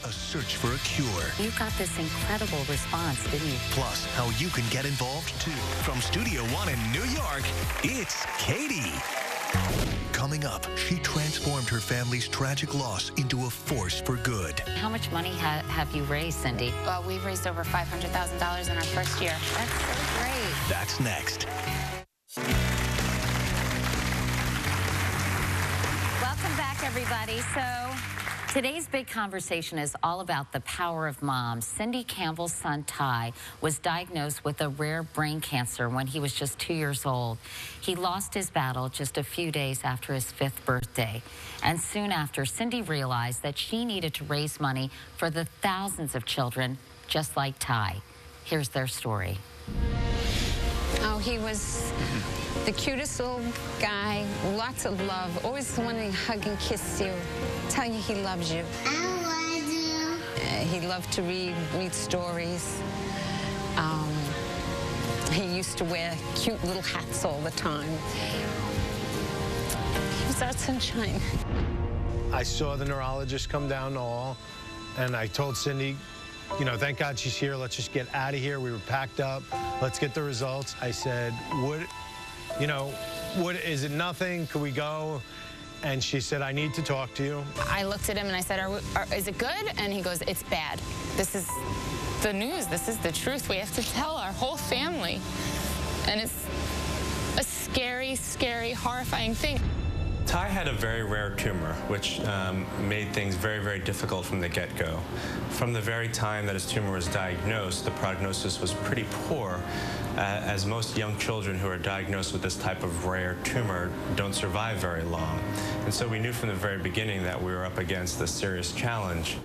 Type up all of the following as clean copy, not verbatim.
a search for a cure. You got this incredible response, didn't you? Plus, how you can get involved, too. From Studio One in New York, it's Katie. Coming up, she transformed her family's tragic loss into a force for good. How much money have you raised, Cindy? Well, we've raised over $500,000 in our first year. That's so great. That's next. Welcome back, everybody. So today's big conversation is all about the power of moms. Cindy Campbell's son, Ty, was diagnosed with a rare brain cancer when he was just 2 years old. He lost his battle just a few days after his 5th birthday. And soon after, Cindy realized that she needed to raise money for the thousands of children just like Ty. Here's their story. Oh, he was the cutest little guy, lots of love, always wanting to hug and kiss you, tell you he loves you. I love you. He loved to read stories. He used to wear cute little hats all the time. He was our sunshine. I saw the neurologist come down the hall, and I told Cindy, you know, thank God she's here. Let's just get out of here. We were packed up. Let's get the results. I said, is it nothing? Could we go? And she said, I need to talk to you. I looked at him and I said, is it good? And he goes, it's bad. This is the news. This is the truth. We have to tell our whole family. And it's a scary, scary, horrifying thing. Ty had a very rare tumor, which made things very, very difficult from the get-go. From the very time that his tumor was diagnosed, the prognosis was pretty poor, as most young children who are diagnosed with this type of rare tumor don't survive very long. And so we knew from the very beginning that we were up against a serious challenge.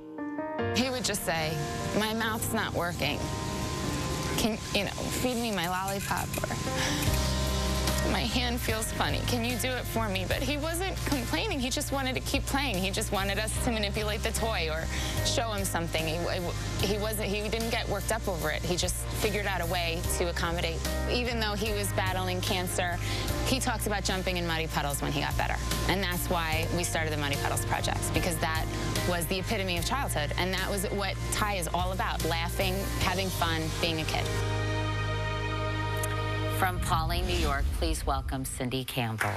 He would just say, my mouth's not working. Can, feed me my lollipop, or my hand feels funny. Can you do it for me? But he wasn't complaining. He just wanted to keep playing. He just wanted us to manipulate the toy or show him something. He didn't get worked up over it. He just figured out a way to accommodate. Even though he was battling cancer, he talked about jumping in muddy puddles when he got better. And that's why we started the Muddy Puddles Project, because that was the epitome of childhood. And that was what Ty is all about: laughing, having fun, being a kid. From Pauling, New York, please welcome Cindy Campbell.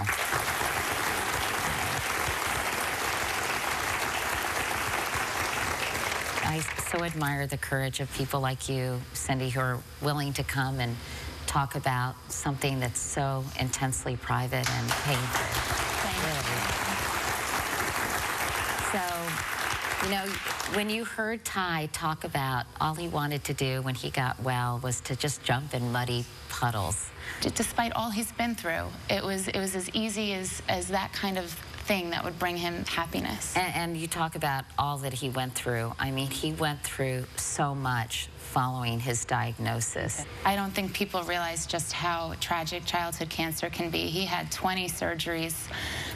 I so admire the courage of people like you, Cindy, who are willing to come and talk about something that's so intensely private and painful. Really. So, when you heard Ty talk about all he wanted to do when he got well was to just jump in muddy puddles. Despite all he's been through, it was as easy as that kind of thing that would bring him happiness. And you talk about all that he went through. I mean, he went through so much following his diagnosis. I don't think people realize just how tragic childhood cancer can be. He had 20 surgeries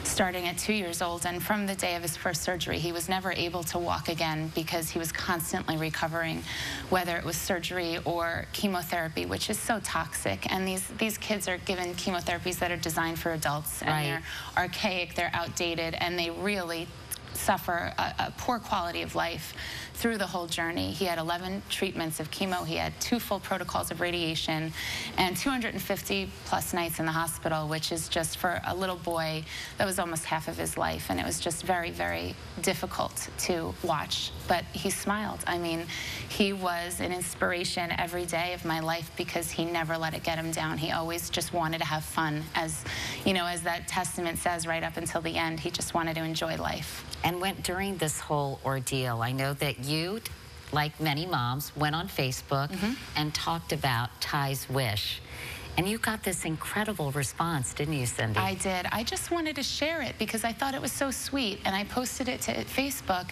starting at 2 years old, and from the day of his first surgery, he was never able to walk again because he was constantly recovering, whether it was surgery or chemotherapy, which is so toxic. And these kids are given chemotherapies that are designed for adults, and they're archaic, they're outdated, and they really suffer a poor quality of life through the whole journey. He had 11 treatments of chemo. He had 2 full protocols of radiation and 250 plus nights in the hospital, which is just, for a little boy, that was almost half of his life. And it was just very, very difficult to watch. But he smiled. I mean, he was an inspiration every day of my life because he never let it get him down. He always just wanted to have fun. As as that testament says, right up until the end, he just wanted to enjoy life. And during this whole ordeal, I know that you, like many moms, went on Facebook and talked about Ty's wish. And you got this incredible response, didn't you, Cindy? I did. I just wanted to share it because I thought it was so sweet. And I posted it to Facebook,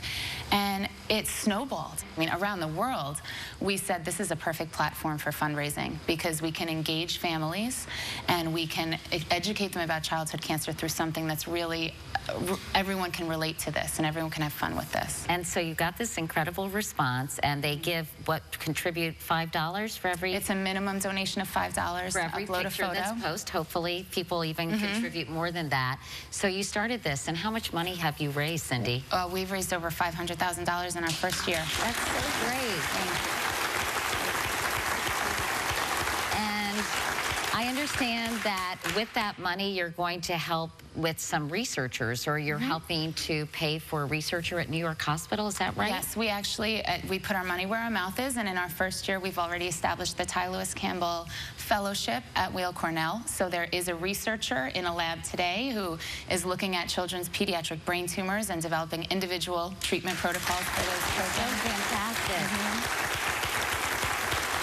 and it snowballed. I mean, around the world, we said this is a perfect platform for fundraising because we can engage families and we can educate them about childhood cancer through something that's really, everyone can relate to this and everyone can have fun with this. And so you got this incredible response, and they contribute $5 for every... It's a minimum donation of $5 for every picture that's posted. Hopefully, people even contribute more than that. So you started this, and how much money have you raised, Cindy? We've raised over $500,000 in our first year. That's so great. And I understand that with that money, you're going to help with some researchers, or you're helping to pay for a researcher at New York Hospital. Is that right? Yes, we actually, we put our money where our mouth is, and in our first year, we've already established the Ty Lewis Campbell Fellowship at Weill Cornell. So there is a researcher in a lab today who is looking at children's pediatric brain tumors and developing individual treatment protocols for those children. So fantastic.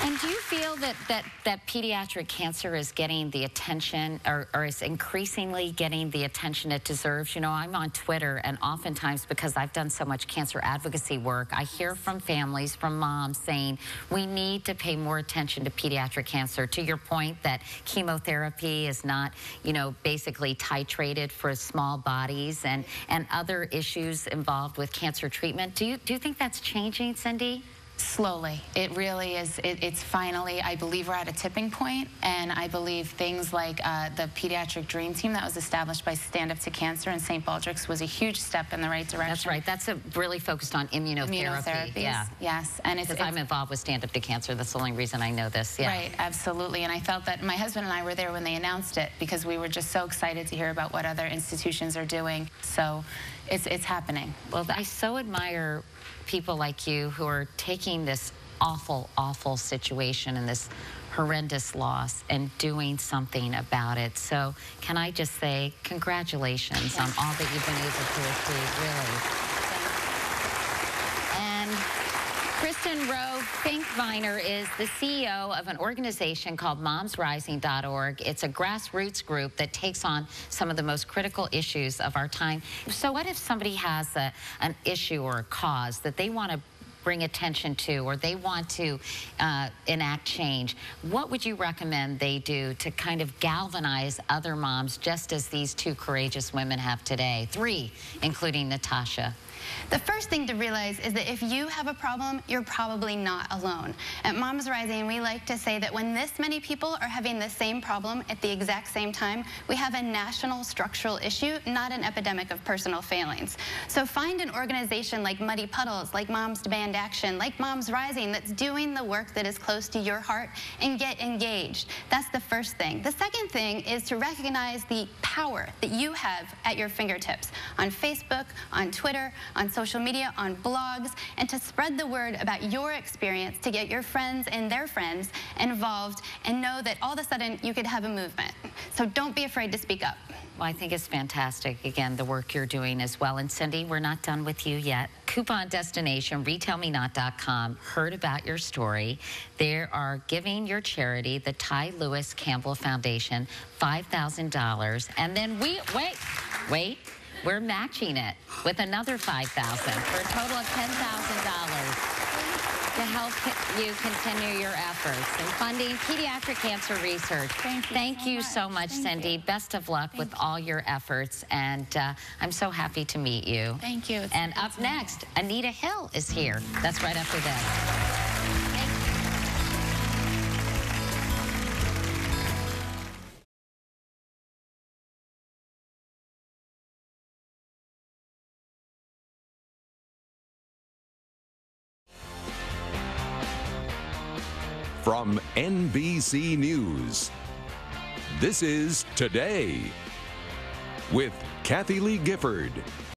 And do you feel that pediatric cancer is getting the attention, or is increasingly getting the attention it deserves? You know, I'm on Twitter, and oftentimes, because I've done so much cancer advocacy work, I hear from families, from moms saying, we need to pay more attention to pediatric cancer. To your point that chemotherapy is not, you know, basically titrated for small bodies, and other issues involved with cancer treatment. Do you think that's changing, Cindy? Slowly. It really is. It's finally, I believe we're at a tipping point, and I believe things like the Pediatric Dream Team that was established by Stand Up to Cancer in St. Baldrick's was a huge step in the right direction. That's right. That's really focused on immunotherapy. Yeah. Yes. And because I'm involved with Stand Up to Cancer. That's the only reason I know this. Yeah. Right. Absolutely. And I felt that my husband and I were there when they announced it, because we were just so excited to hear about what other institutions are doing. So it's happening. Well, I so admire people like you who are taking this awful, awful situation and this horrendous loss and doing something about it. So can I just say congratulations on all that you've been able to achieve, really. And Kristen Rowe Finkviner is the CEO of an organization called MomsRising.org. It's a grassroots group that takes on some of the most critical issues of our time. So what if somebody has an issue or a cause that they want to bring attention to, or they want to enact change? What would you recommend they do to kind of galvanize other moms, just as these two courageous women have today? 3, including Natasha. The first thing to realize is that if you have a problem, you're probably not alone. At Moms Rising, we like to say that when this many people are having the same problem at the exact same time, we have a national structural issue, not an epidemic of personal failings. So find an organization like Muddy Puddles, like Moms Demand Action, like Moms Rising, that's doing the work that is close to your heart, and get engaged. That's the first thing. The second thing is to recognize the power that you have at your fingertips on Facebook, on Twitter, on social media, on blogs, and to spread the word about your experience, to get your friends and their friends involved, and know that all of a sudden you could have a movement. So don't be afraid to speak up. Well, I think it's fantastic, again, the work you're doing as well. And Cindy, we're not done with you yet. Coupon destination, retailmenot.com, heard about your story. They are giving your charity, the Ty Lewis Campbell Foundation, $5,000. And then wait. We're matching it with another $5,000 for a total of $10,000 to help you continue your efforts in funding pediatric cancer research. Thank you so much, Cindy. Best of luck with all your efforts, and I'm so happy to meet you. Thank you. And up next, Anita Hill is here. That's right after that. From NBC News, this is Today with Kathy Lee Gifford.